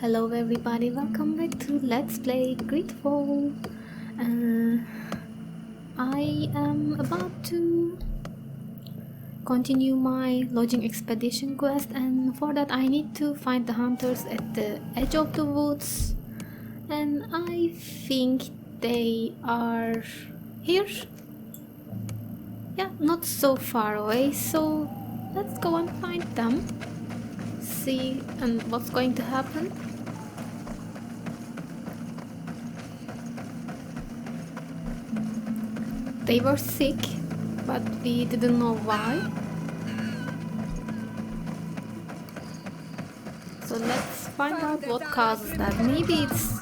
Hello everybody, welcome back to Let's Play GreedFall. I am about to continue my lodging expedition quest, and for that I need to find the hunters at the edge of the woods, and I think they are here. Yeah, not so far away, so let's go and find them, see and what's going to happen. They were sick, but we didn't know why. So let's find out what causes that. Maybe it's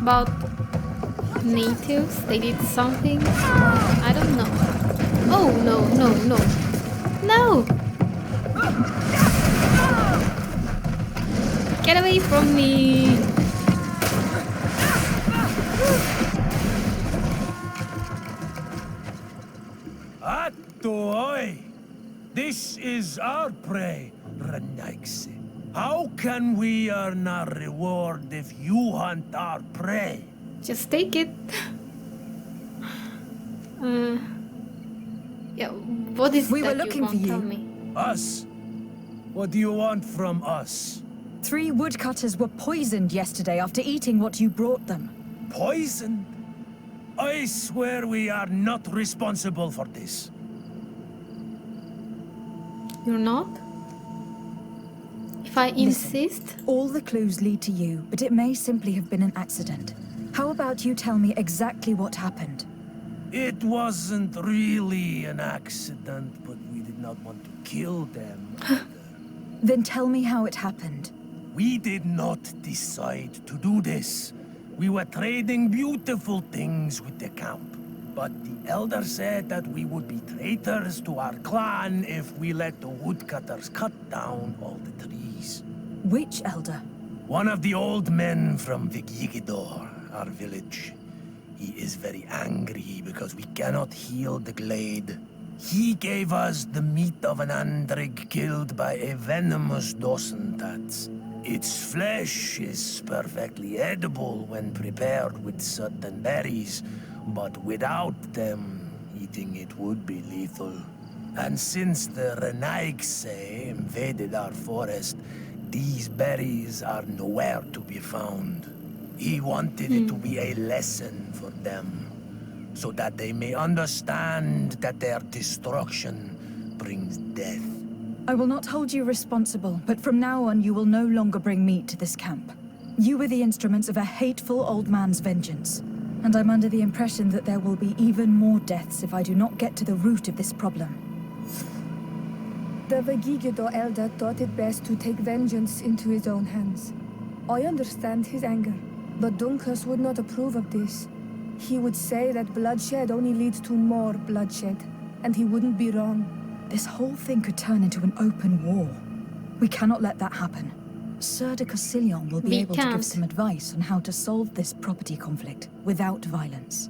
about natives. They did something. I don't know. Oh, no, no, no. No! Get away from me! Oi! This is our prey, Renaigse. How can we earn our reward if you hunt our prey? Just take it. Yeah, what is We that were looking you for won't you. tell me? Us? What do you want from us? 3 woodcutters were poisoned yesterday after eating what you brought them. Poison? I swear we are not responsible for this. You're not? If I insist? All the clues lead to you, but it may simply have been an accident. How about you tell me exactly what happened? It wasn't really an accident, but we did not want to kill them. Then tell me how it happened. We did not decide to do this. We were trading beautiful things with the camp. But the elder said that we would be traitors to our clan if we let the woodcutters cut down all the trees. Which elder? One of the old men from Vigigidor, our village. He is very angry because we cannot heal the glade. He gave us the meat of an andrig killed by a venomous dosentats. Its flesh is perfectly edible when prepared with certain berries, but without them, eating it would be lethal. And since the Renaigse invaded our forest, these berries are nowhere to be found. He wanted it to be a lesson for them, so that they may understand that their destruction brings death. I will not hold you responsible, but from now on you will no longer bring meat to this camp. You were the instruments of a hateful old man's vengeance, and I'm under the impression that there will be even more deaths if I do not get to the root of this problem. The Vegigido elder thought it best to take vengeance into his own hands. I understand his anger, but Dunkus would not approve of this. He would say that bloodshed only leads to more bloodshed, and he wouldn't be wrong. This whole thing could turn into an open war. We cannot let that happen. Sardet will be able to give some advice on how to solve this property conflict without violence.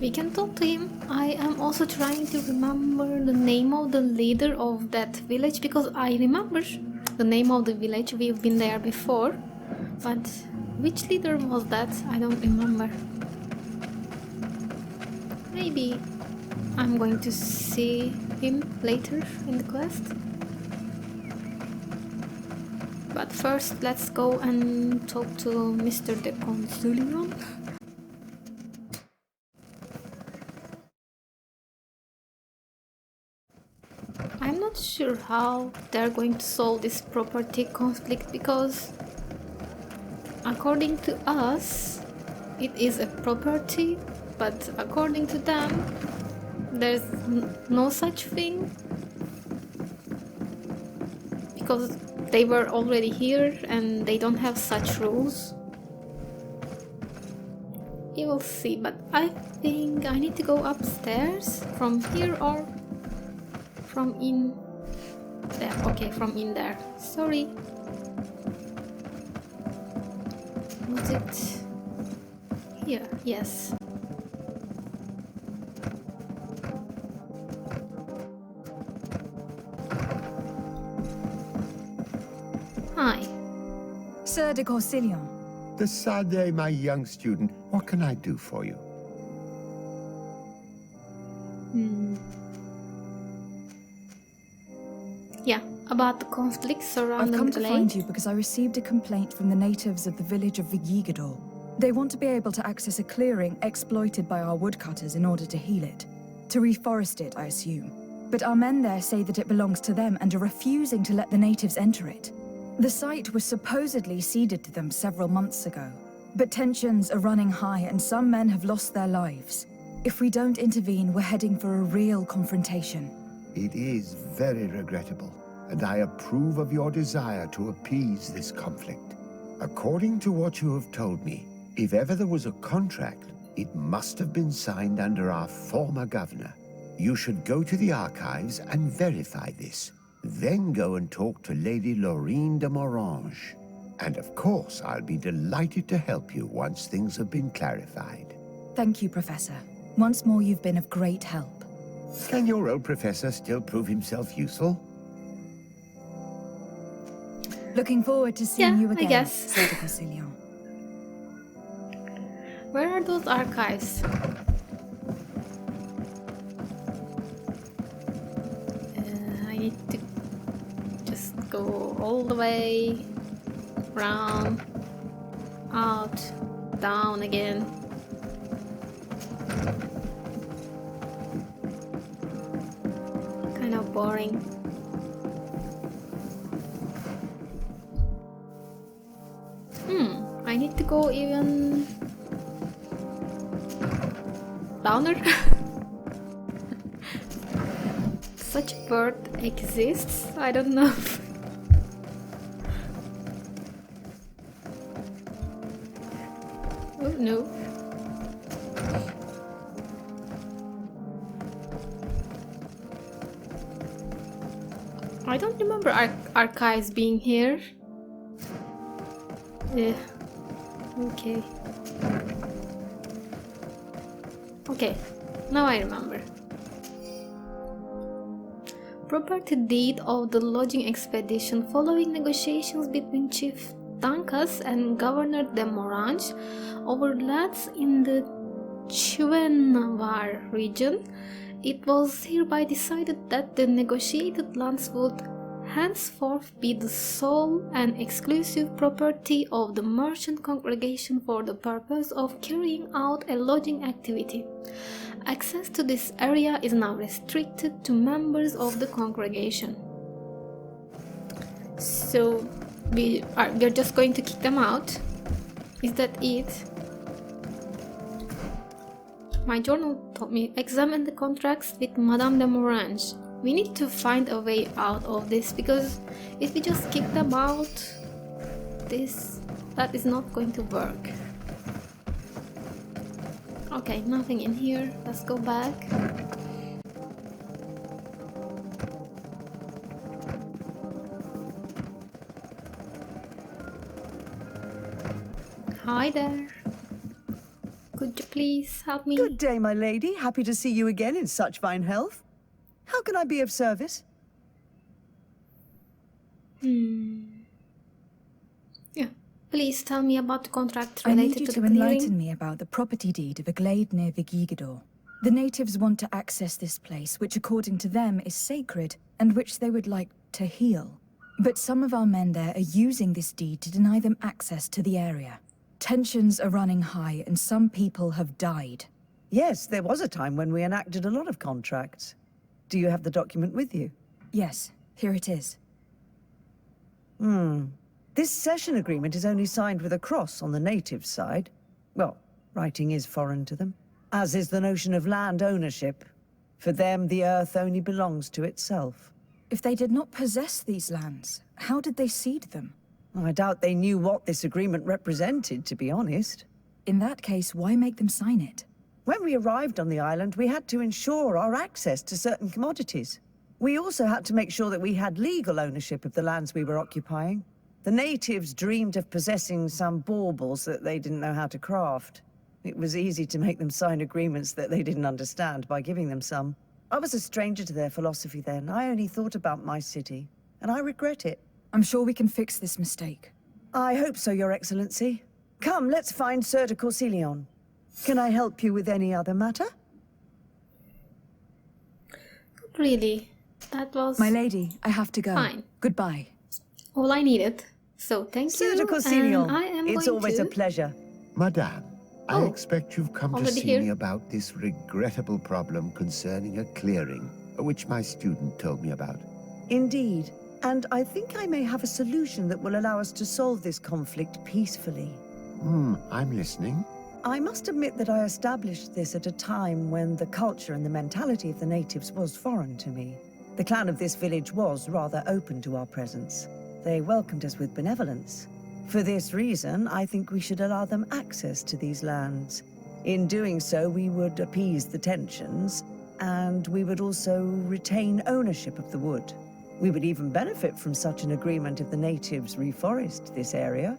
We can talk to him. I am also trying to remember the name of the leader of that village, because I remember the name of the village. We've been there before, but which leader was that? I don't remember. Maybe I'm going to see him later in the quest. But first, let's go and talk to Mr. the Consulion. I'm not sure how they're going to solve this property conflict, because according to us, it is a property, but according to them, there's no such thing, because they were already here and they don't have such rules. You will see, but I think I need to go upstairs from here or from in there. Okay, from in there. Sorry. Was it here? Yes. Hi. Sardet, The Sardet, my young student. What can I do for you? Yeah, about the conflict I've surrounding come the to find glade. you because I received a complaint from the natives of the village of Vigigador. They want to be able to access a clearing exploited by our woodcutters in order to heal it. To reforest it, I assume. But our men there say that it belongs to them and are refusing to let the natives enter it. The site was supposedly ceded to them several months ago. But tensions are running high and some men have lost their lives. If we don't intervene, we're heading for a real confrontation. It is very regrettable, and I approve of your desire to appease this conflict. According to what you have told me, if ever there was a contract, it must have been signed under our former governor. You should go to the archives and verify this. Then go and talk to Lady Laurine de Morange. And of course, I'll be delighted to help you once things have been clarified. Thank you, Professor. Once more, you've been of great help. Can your old professor still prove himself useful? Looking forward to seeing Yeah, you I again, guess. Sardet. Where are those archives? I need to just go all the way round, out, down again. Kind of boring. I need to go even downer. Such a bird exists? I don't know. Oh no. I don't remember archives being here. Okay. Okay, now I remember. Property deed of the lodging expedition following negotiations between Chief Dankas and Governor de Morange over lands in the Chuenvar region. It was hereby decided that the negotiated lands would henceforth be the sole and exclusive property of the merchant congregation for the purpose of carrying out a lodging activity. Access to this area is now restricted to members of the congregation. So we're just going to kick them out? Is that it? My journal told me examine the contracts with Madame de Morange. We need to find a way out of this, because if we just kick them out, that is not going to work. Okay, nothing in here. Let's go back. Hi there. Could you please help me? Good day, my lady. Happy to see you again in such fine health. How can I be of service? Yeah. Please tell me about the contract I related need you to to the clearing. enlighten me about the property deed of a glade near Vigigador. The natives want to access this place, which according to them is sacred, and which they would like to heal. But some of our men there are using this deed to deny them access to the area. Tensions are running high, and some people have died. Yes, there was a time when we enacted a lot of contracts. Do you have the document with you? Yes, here it is. This cession agreement is only signed with a cross on the native side. Well, writing is foreign to them, as is the notion of land ownership. For them, the earth only belongs to itself. If they did not possess these lands, how did they cede them? I doubt they knew what this agreement represented, to be honest. In that case, why make them sign it? When we arrived on the island, we had to ensure our access to certain commodities. We also had to make sure that we had legal ownership of the lands we were occupying. The natives dreamed of possessing some baubles that they didn't know how to craft. It was easy to make them sign agreements that they didn't understand by giving them some. I was a stranger to their philosophy then. I only thought about my city, and I regret it. I'm sure we can fix this mistake. I hope so, Your Excellency. Come, let's find Sardet Corsilion. Can I help you with any other matter? Not really. That was My lady, I have to go. fine. Goodbye. All I needed. So thank Sardet you. Corsilion. And I am It's going always to... a pleasure. Madame, I Oh, expect you've come to already see here? me about this regrettable problem concerning a clearing, which my student told me about. Indeed. And I think I may have a solution that will allow us to solve this conflict peacefully. I'm listening. I must admit that I established this at a time when the culture and the mentality of the natives was foreign to me. The clan of this village was rather open to our presence. They welcomed us with benevolence. For this reason, I think we should allow them access to these lands. In doing so, we would appease the tensions, and we would also retain ownership of the wood. We would even benefit from such an agreement if the natives reforest this area.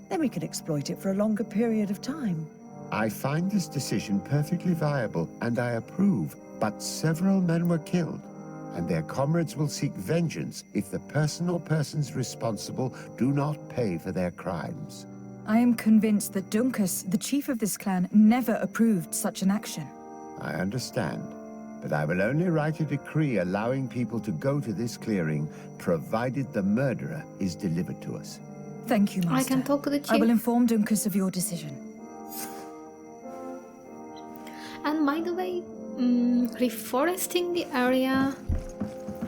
Then we can exploit it for a longer period of time. I find this decision perfectly viable, and I approve, but several men were killed, and their comrades will seek vengeance if the person or persons responsible do not pay for their crimes. I am convinced that Duncas, the chief of this clan, never approved such an action. I understand, but I will only write a decree allowing people to go to this clearing, provided the murderer is delivered to us. Thank you, Master. I can talk to the chief. I will inform Duncas of your decision. And by the way, reforesting the area,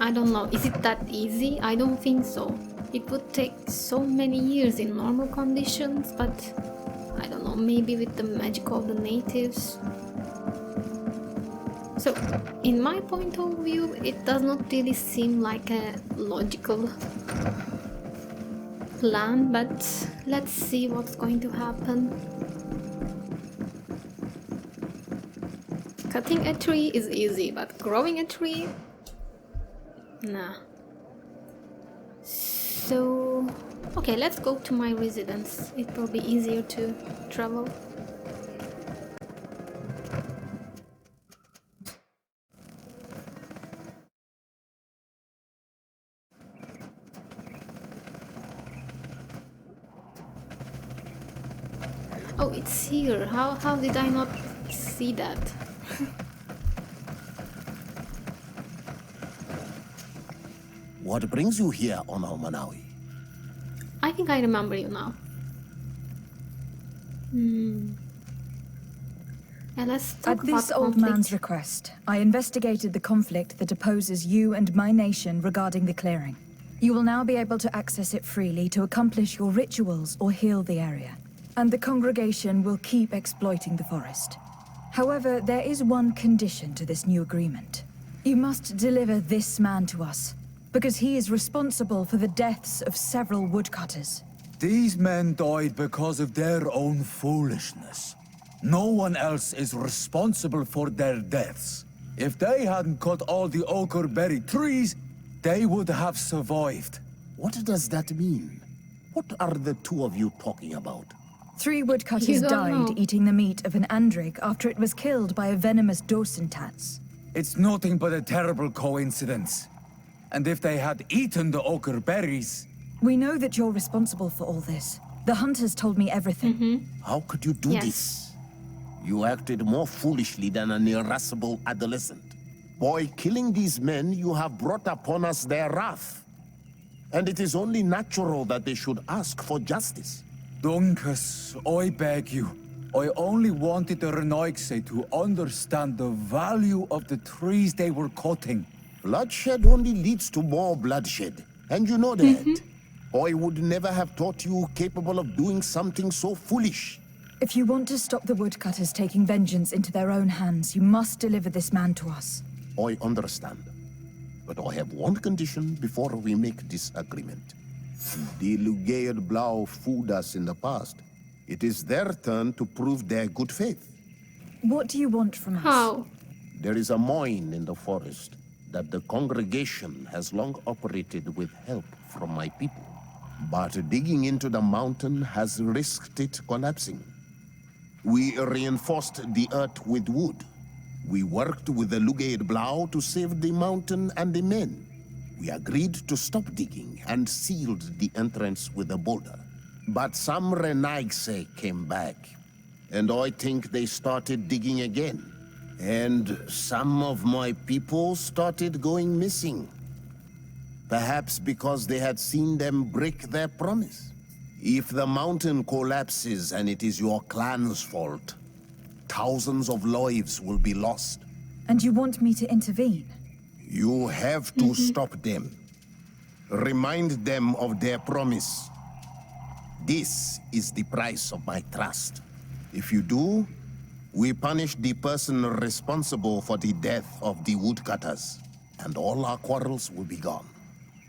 I don't know, is it that easy? I don't think so. It would take so many years in normal conditions, but I don't know, maybe with the magic of the natives. So, in my point of view, it does not really seem like a logical plan, but let's see what's going to happen. Cutting a tree is easy, but growing a tree? Nah. So... okay, let's go to my residence. It will be easier to travel. Oh, it's here. How did I not see that? What brings you here, Honor Manawi? I think I remember you now. Yeah, let's talk At this about old conflict. man's request, I investigated the conflict that opposes you and my nation regarding the clearing. You will now be able to access it freely to accomplish your rituals or heal the area. And the congregation will keep exploiting the forest. However, there is one condition to this new agreement. You must deliver this man to us, because he is responsible for the deaths of several woodcutters. These men died because of their own foolishness. No one else is responsible for their deaths. If they hadn't cut all the ochre-berry trees, they would have survived. What does that mean? What are the two of you talking about? 3 woodcutters You don't died know. eating the meat of an andrig after it was killed by a venomous dosentats. It's nothing but a terrible coincidence. And if they had eaten the ochre berries... We know that you're responsible for all this. The hunters told me everything. How could you do Yes. this? You acted more foolishly than an irascible adolescent. By killing these men, you have brought upon us their wrath. And it is only natural that they should ask for justice. Duncas, I beg you. I only wanted the Renoixe to understand the value of the trees they were cutting. Bloodshed only leads to more bloodshed. And you know that. I would never have thought you capable of doing something so foolish. If you want to stop the woodcutters taking vengeance into their own hands, you must deliver this man to us. I understand. But I have one condition before we make this agreement. The Lugaid Blau fooled us in the past. It is their turn to prove their good faith. What do you want from us? How? There is a mine in the forest that the congregation has long operated with help from my people. But digging into the mountain has risked it collapsing. We reinforced the earth with wood. We worked with the Lugaid Blau to save the mountain and the men. We agreed to stop digging and sealed the entrance with a boulder. But some Renaigse came back, and I think they started digging again. And some of my people started going missing. Perhaps because they had seen them break their promise. If the mountain collapses and it is your clan's fault, thousands of lives will be lost. And you want me to intervene? You have to stop them. Remind them of their promise. This is the price of my trust. If you do, we punish the person responsible for the death of the woodcutters, and all our quarrels will be gone.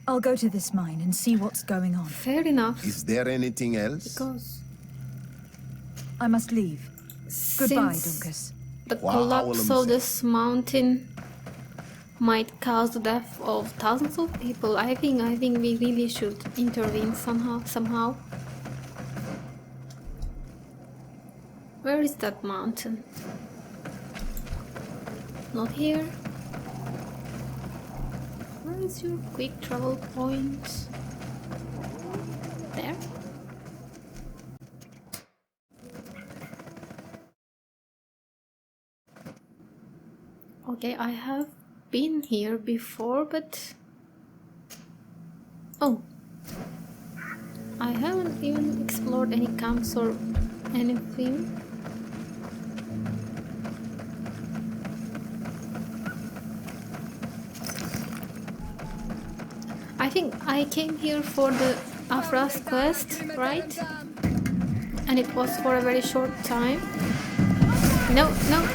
I'll go to this mine and see what's going on. Fair enough. Is there anything else? Because I must leave. Goodbye, since Dunkus. the Wow, collapse of this mountain might cause the death of thousands of people, I think we really should intervene somehow. Where is that mountain? Not here. Where is your quick travel point? There? Okay, I have been here before, but... Oh! I haven't even explored any camps or anything. I think I came here for the Afra's quest, right? And it was for a very short time. No, no!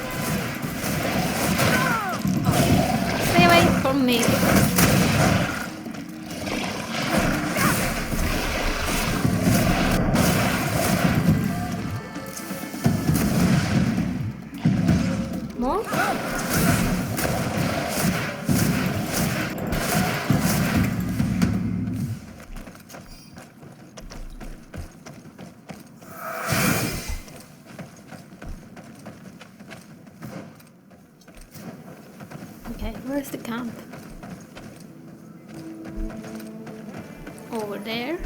Stay away from me! More? Okay, where's the camp? Over there.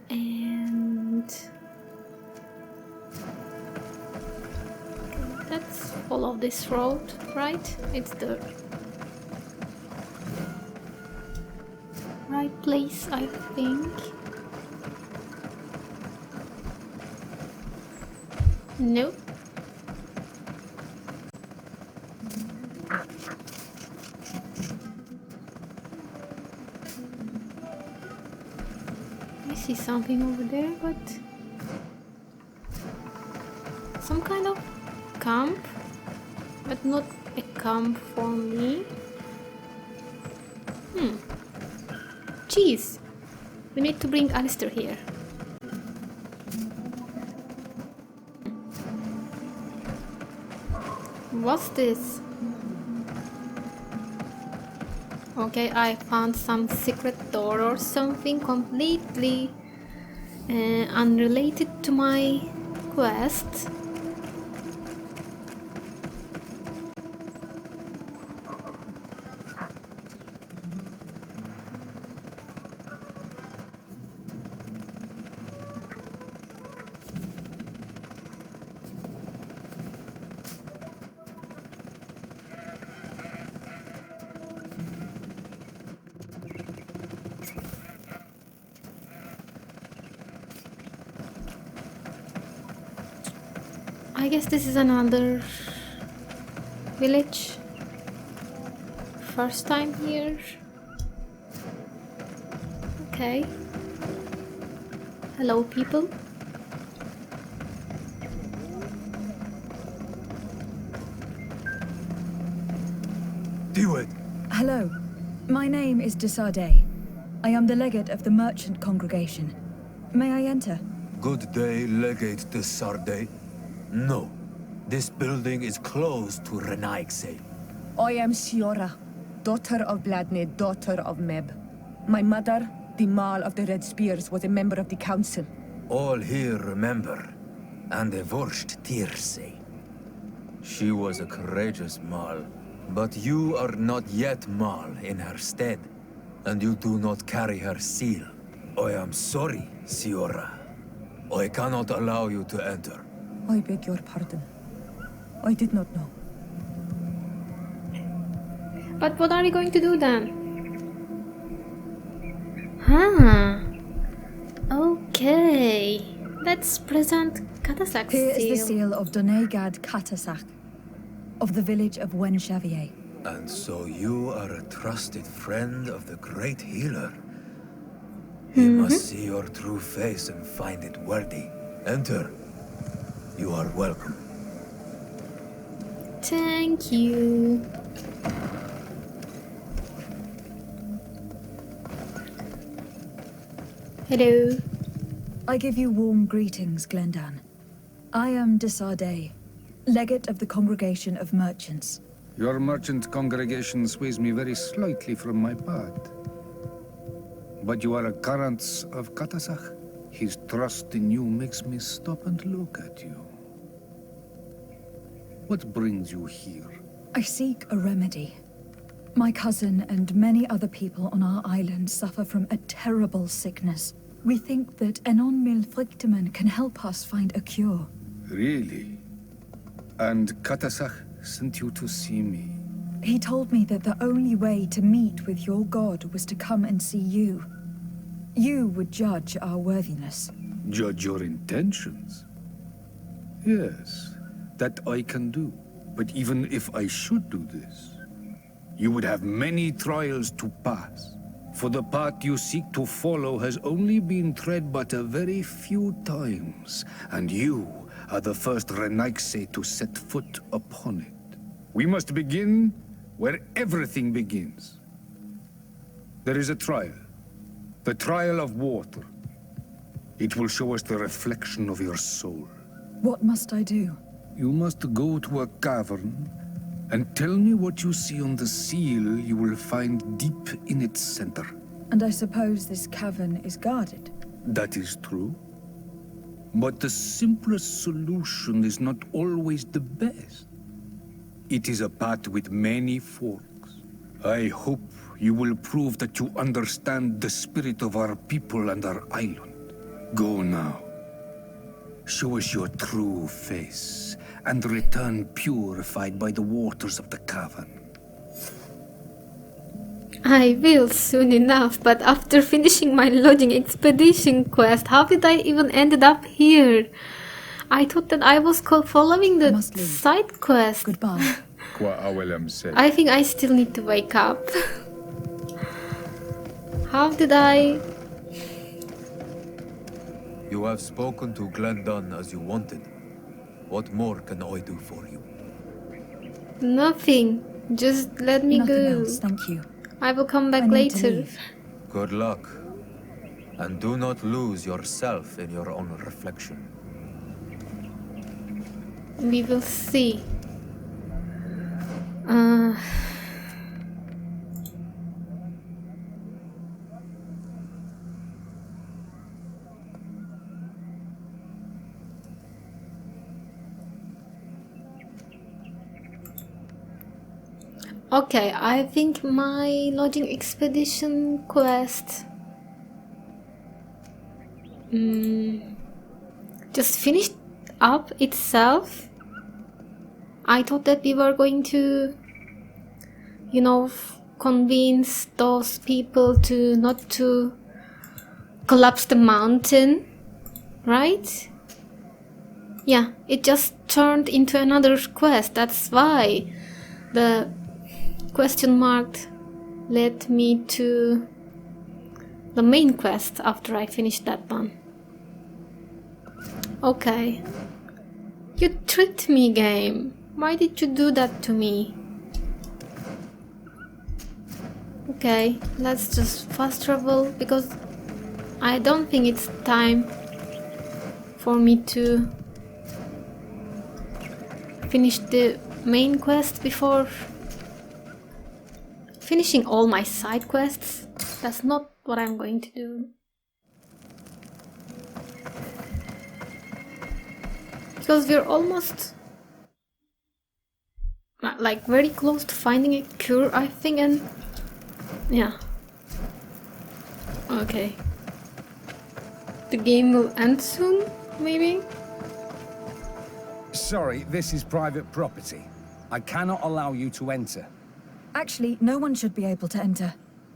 And okay, let's follow this road, right? It's the right place, I think. Nope. I see something over there, but some kind of camp, but not a camp for me. Jeez, we need to bring Alistair here. What's this? Okay, I found some secret door or something completely unrelated to my quest. I guess this is another village. First time here. Okay. Hello, people. Do it. Hello. My name is Sardet. I am the legate of the merchant congregation. May I enter? Good day, Legate de Sardet. No. This building is closed to Renaigse. I am Siora, daughter of Bladne, daughter of Meb. My mother, the Mal of the Red Spears, was a member of the council. All here remember, and the Vorst Tirse. She was a courageous Marl, but you are not yet Marl in her stead, and you do not carry her seal. I am sorry, Siora. I cannot allow you to enter. I beg your pardon. I did not know. But what are you going to do then? Huh. Okay. Let's present Katasak's Here seal. is the seal of Donegad Katasak, of the village of Wenxavier. And so you are a trusted friend of the great healer. He must see your true face and find it worthy. Enter. You are welcome. Thank you. Hello. I give you warm greetings, Glendan. I am de Sardet, legate of the Congregation of Merchants. Your merchant congregation sways me very slightly from my path. But you are a current of Katasach. His trust in you makes me stop and look at you. What brings you here? I seek a remedy. My cousin and many other people on our island suffer from a terrible sickness. We think that Enon Milfrichteman can help us find a cure. Really? And Katasach sent you to see me? He told me that the only way to meet with your god was to come and see you. You would judge our worthiness. Judge your intentions? Yes, that I can do. But even if I should do this, you would have many trials to pass. For the path you seek to follow has only been tread but a very few times, and you are the first Renaigse to set foot upon it. We must begin where everything begins. There is a trial. The trial of water. It will show us the reflection of your soul. What must I do? You must go to a cavern and tell me what you see on the seal you will find deep in its center. And I suppose this cavern is guarded. That is true. But the simplest solution is not always the best. It is a path with many forks. I hope you will prove that you understand the spirit of our people and our island. Go now. Show us your true face, and return purified by the waters of the cavern. I will soon enough, but after finishing my lodging expedition quest, how did I even ended up here? I thought that I was following the must leave. side quest. Goodbye. I think I still need to wake up. How did I... You have spoken to Glendan as you wanted. What more can I do for you? Nothing. Just let me Nothing go. else, thank you. I will come back I need to later. leave. Good luck. And do not lose yourself in your own reflection. We will see. Okay, I think my lodging expedition quest just finished up itself. I thought that we were going to, you know, convince those people to not to collapse the mountain, right? Yeah, it just turned into another quest. That's why the question mark led me to the main quest after I finished that one. Okay. You tricked me, game. Why did you do that to me? Okay, let's just fast travel because I don't think it's time for me to finish the main quest before finishing all my side quests. That's not what I'm going to do. Because we're almost like very close to finding a cure, I think, and yeah. Okay. The game will end soon, maybe? Sorry, this is private property. I cannot allow you to enter. Actually, no one should be able to enter.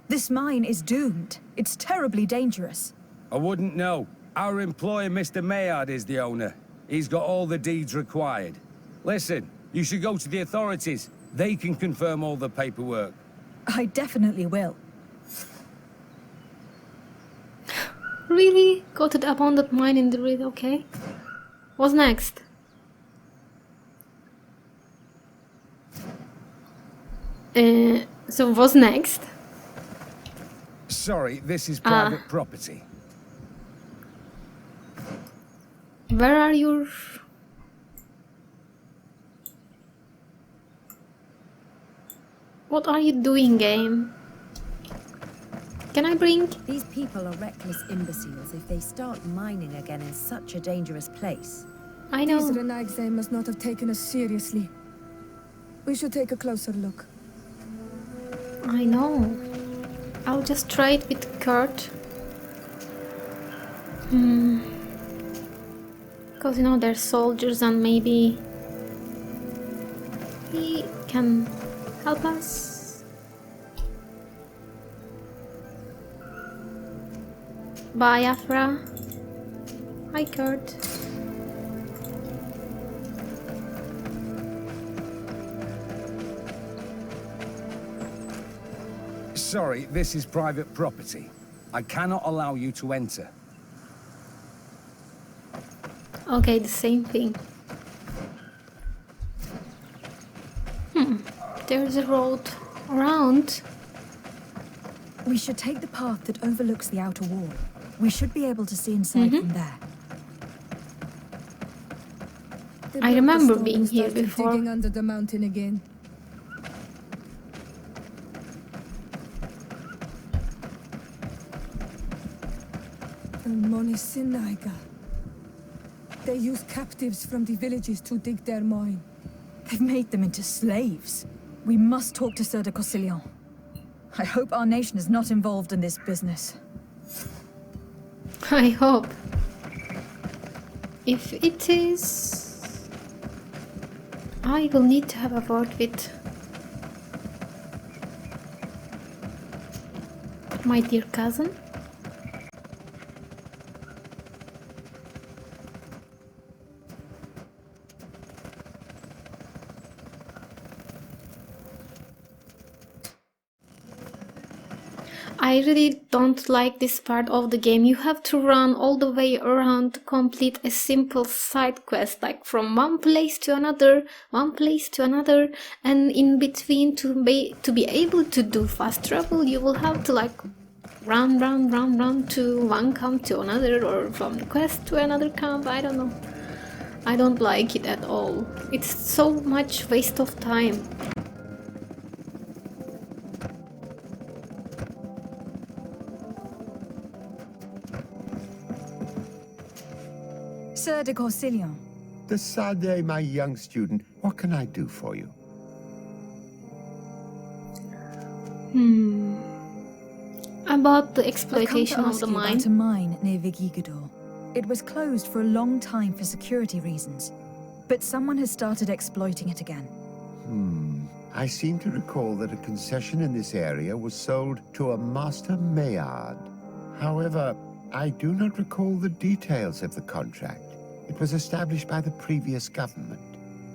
This mine is doomed. It's terribly dangerous. I wouldn't know. Our employer, Mr. Maillard, is the owner. He's got all the deeds required. Listen, you should go to the authorities. They can confirm all the paperwork. I definitely will. Really? Go to the abandoned mine in the reed, okay. What's next? So what's next? Sorry, this is private property. Where are your... What are you doing, game? Can I bring... These people are reckless imbeciles if they start mining again in such a dangerous place. I know. These Renagse must not have taken us seriously. We should take a closer look. I know. I'll just try it with Kurt. Because, you know, they're soldiers and maybe he can help us. Bye, Afra. Hi, Kurt. Sorry, this is private property. I cannot allow you to enter. Okay, the same thing. There's a road around. We should take the path that overlooks the outer wall. We should be able to see inside from there. I remember being here Started before. digging under the mountain again. The Monisinaga. They use captives from the villages to dig their mine. They've made them into slaves. We must talk to Sardet. I hope our nation is not involved in this business. I hope. If it is, I will need to have a word with my dear cousin. I really don't like this part of the game. You have to run all the way around to complete a simple side quest, like from one place to another, and in between to be able to do fast travel, you will have to like run to one camp to another, or from the quest to another camp. I don't know. I don't like it at all. It's so much waste of time. Sardet. The Sardet, my young student. What can I do for you? About the I've come exploitation to of ask the you mine. about a mine near Vigigador. It was closed for a long time for security reasons, but someone has started exploiting it again. I seem to recall that a concession in this area was sold to a Master Maillard. However, I do not recall the details of the contract. It was established by the previous government.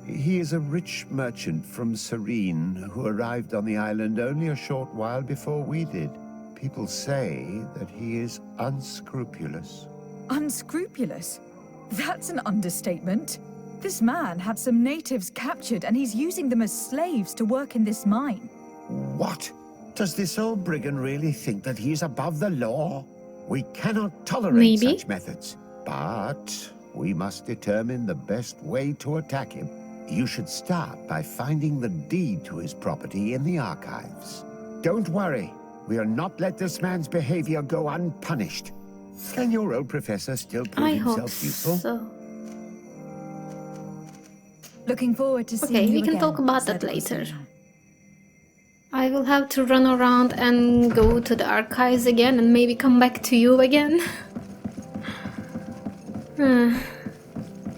He is a rich merchant from Serene who arrived on the island only a short while before we did. People say that he is unscrupulous. Unscrupulous? That's an understatement. This man had some natives captured and he's using them as slaves to work in this mine. What? Does this old brigand really think that he is above the law? We cannot tolerate such methods, but we must determine the best way to attack him. You should start by finding the deed to his property in the archives. Don't worry, we'll not let this man's behavior go unpunished. Can your old professor still prove himself useful? So. Looking forward to seeing Okay, you we can again, talk about that Sardet later. Constellium. I will have to run around and go to the archives again and maybe come back to you again.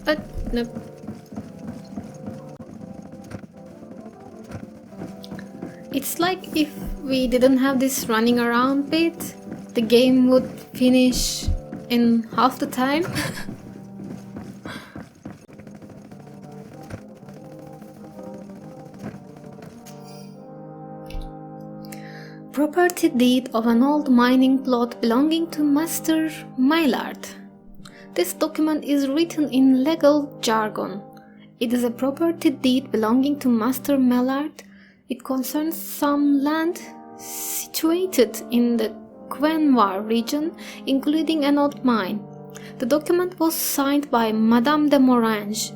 But no. It's like if we didn't have this running around bit, the game would finish in half the time. Property deed of an old mining plot belonging to Master Maillard. This document is written in legal jargon. It is a property deed belonging to Master Maillard. It concerns some land situated in the Quenvar region, including an old mine. The document was signed by Madame de Morange.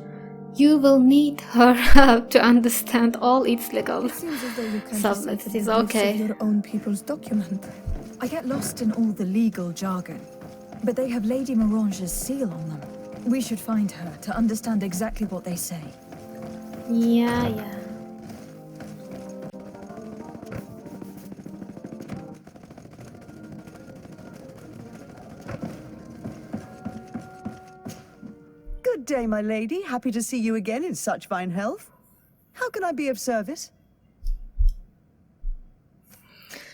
You will need her help to understand all its legal It seems as though you can't sublets. decipher It's the bits okay. of your own people's document. I get lost in all the legal jargon, but they have Lady Morange's seal on them. We should find her to understand exactly what they say. Yeah. Good day, my lady. Happy to see you again in such fine health. How can I be of service?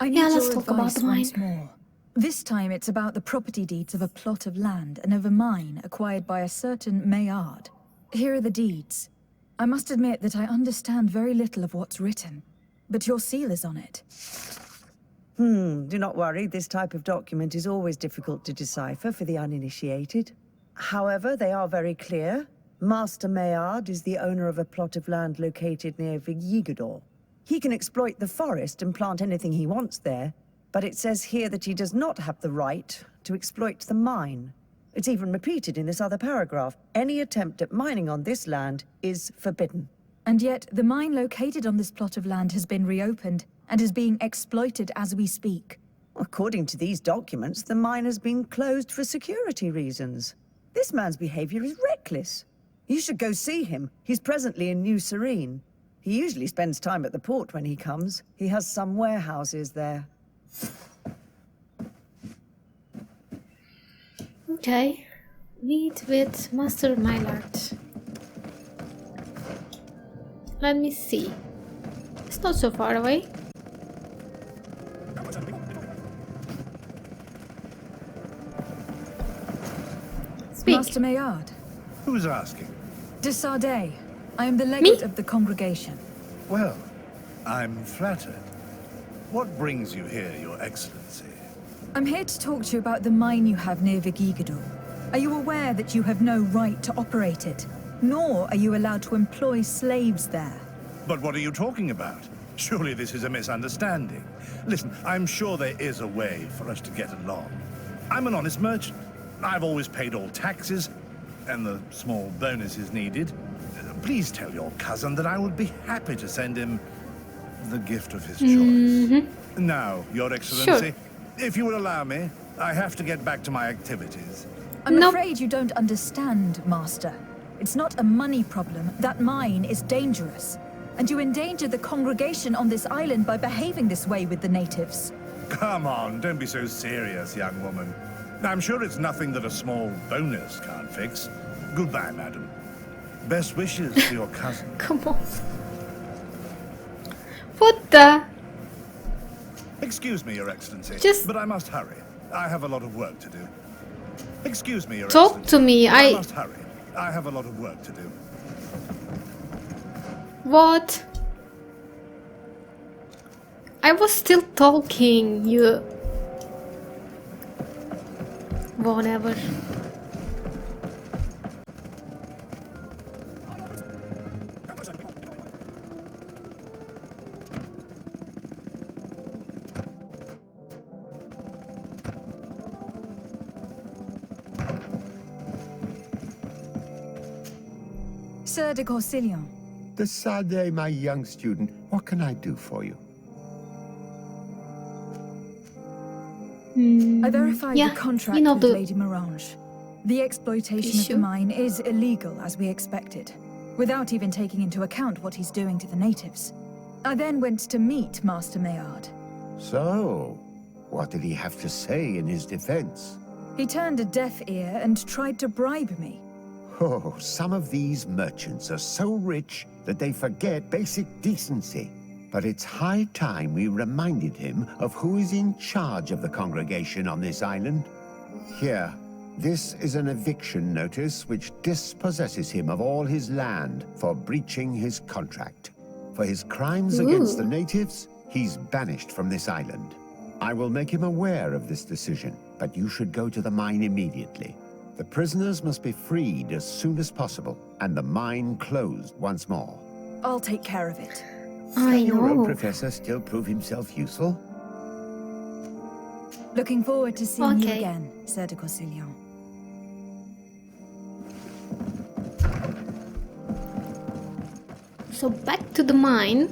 I need let's your talk about advice the mine. once more. This time it's about the property deeds of a plot of land and of a mine acquired by a certain Maillard. Here are the deeds. I must admit that I understand very little of what's written, but your seal is on it. Do not worry. This type of document is always difficult to decipher for the uninitiated. However, they are very clear. Master Maillard is the owner of a plot of land located near Vigigador. He can exploit the forest and plant anything he wants there, but it says here that he does not have the right to exploit the mine. It's even repeated in this other paragraph. Any attempt at mining on this land is forbidden. And yet, the mine located on this plot of land has been reopened and is being exploited as we speak. According to these documents, the mine has been closed for security reasons. This man's behavior is reckless. You should go see him. He's presently in New Serene. He usually spends time at the port when he comes. He has some warehouses there. Okay. Meet with Master Maillard. Let me see. It's not so far away. Speak. Master Maillard, Who's asking? de Sardet. I am the legate of the congregation. Well, I'm flattered. What brings you here, Your Excellency? I'm here to talk to you about the mine you have near Vigigador. Are you aware that you have no right to operate it? Nor are you allowed to employ slaves there. But what are you talking about? Surely this is a misunderstanding. Listen, I'm sure there is a way for us to get along. I'm an honest merchant. I've always paid all taxes, and the small bonuses needed. Please tell your cousin that I would be happy to send him the gift of his choice. Now, Your Excellency, if you will allow me, I have to get back to my activities. I'm afraid you don't understand, Master. It's not a money problem. That mine is dangerous. And you endanger the congregation on this island by behaving this way with the natives. Come on, don't be so serious, young woman. I'm sure it's nothing that a small bonus can't fix. Goodbye, madam. Best wishes to your cousin. Come on. What the? Excuse me, Your Excellency, Just- but I must hurry. I have a lot of work to do. Excuse me, Your Talk Excellency. to me. but I must hurry. I have a lot of work to do. What? I was still talking, you... Whatever. Sardet Constellium. De Sardet, my young student, what can I do for you? I verified yeah, the contract you know with the Lady Morange. The exploitation of issue. the mine is illegal, as we expected. without even taking into account what he's doing to the natives. I then went to meet Master Maillard. So, what did he have to say in his defense? He turned a deaf ear and tried to bribe me. Oh, some of these merchants are so rich that they forget basic decency. But it's high time we reminded him of who is in charge of the congregation on this island. Here, this is an eviction notice which dispossesses him of all his land for breaching his contract. For his crimes against the natives, he's banished from this island. I will make him aware of this decision, but you should go to the mine immediately. The prisoners must be freed as soon as possible, and the mine closed once more. I'll take care of it. Can your own professor still prove himself useful? Looking forward to seeing you again, Sardet. So back to the mine.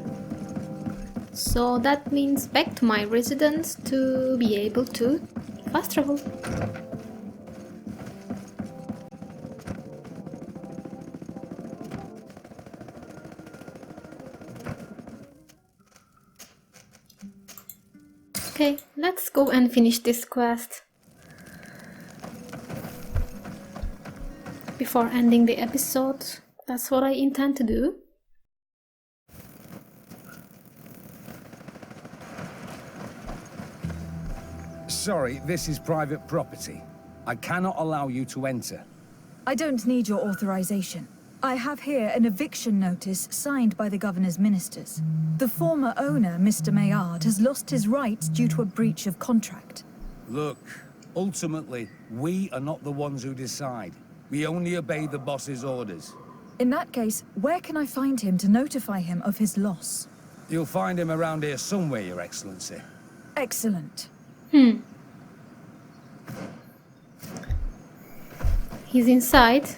So that means back to my residence to be able to fast travel. Okay, let's go and finish this quest before ending the episode. That's what I intend to do. Sorry, this is private property. I cannot allow you to enter. I don't need your authorization. I have here an eviction notice signed by the governor's ministers. The former owner, Mr. Maillard, has lost his rights due to a breach of contract. Look, ultimately, we are not the ones who decide. We only obey the boss's orders. In that case, where can I find him to notify him of his loss? You'll find him around here somewhere, Your Excellency. Excellent. He's inside,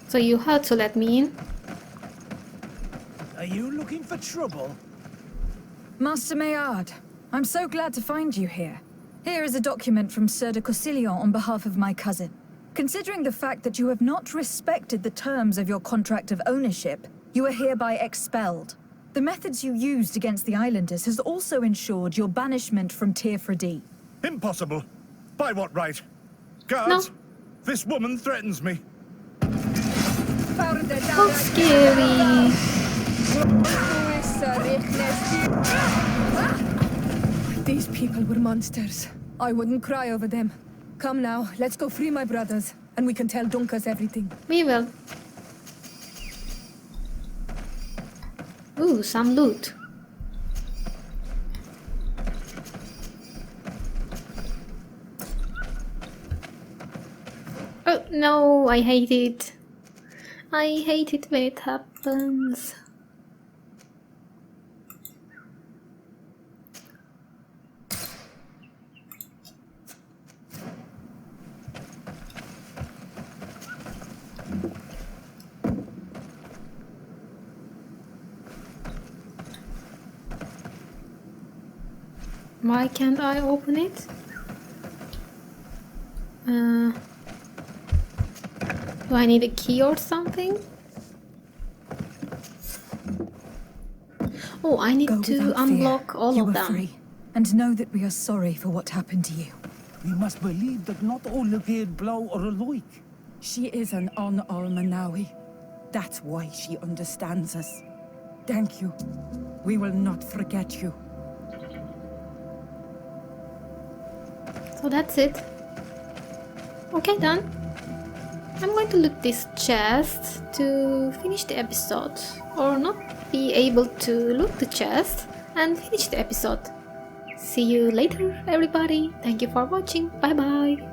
so you had to let me in. Are you looking for trouble? Master Maillard, I'm so glad to find you here. Here is a document from Sardet on behalf of my cousin. Considering the fact that you have not respected the terms of your contract of ownership, you are hereby expelled. The methods you used against the islanders has also ensured your banishment from Tirfredi. Impossible. By what right? Guards, No. This woman threatens me. How scary. These people were monsters. I wouldn't cry over them. Come now, let's go free my brothers, and we can tell Dunkas everything. We will. Ooh, some loot. Oh no, I hate it. I hate it when it happens. Why can't I open it? Do I need a key or something? Oh, I need to unblock all of them. Free, and know that we are sorry for what happened to you. We must believe that not all Gid blow are alike. She is an Almanawi. That's why she understands us. Thank you. We will not forget you. So that's it. Okay, done. I'm going to loot this chest to finish the episode, or not be able to loot the chest and finish the episode. See you later, everybody. Thank you for watching. Bye bye.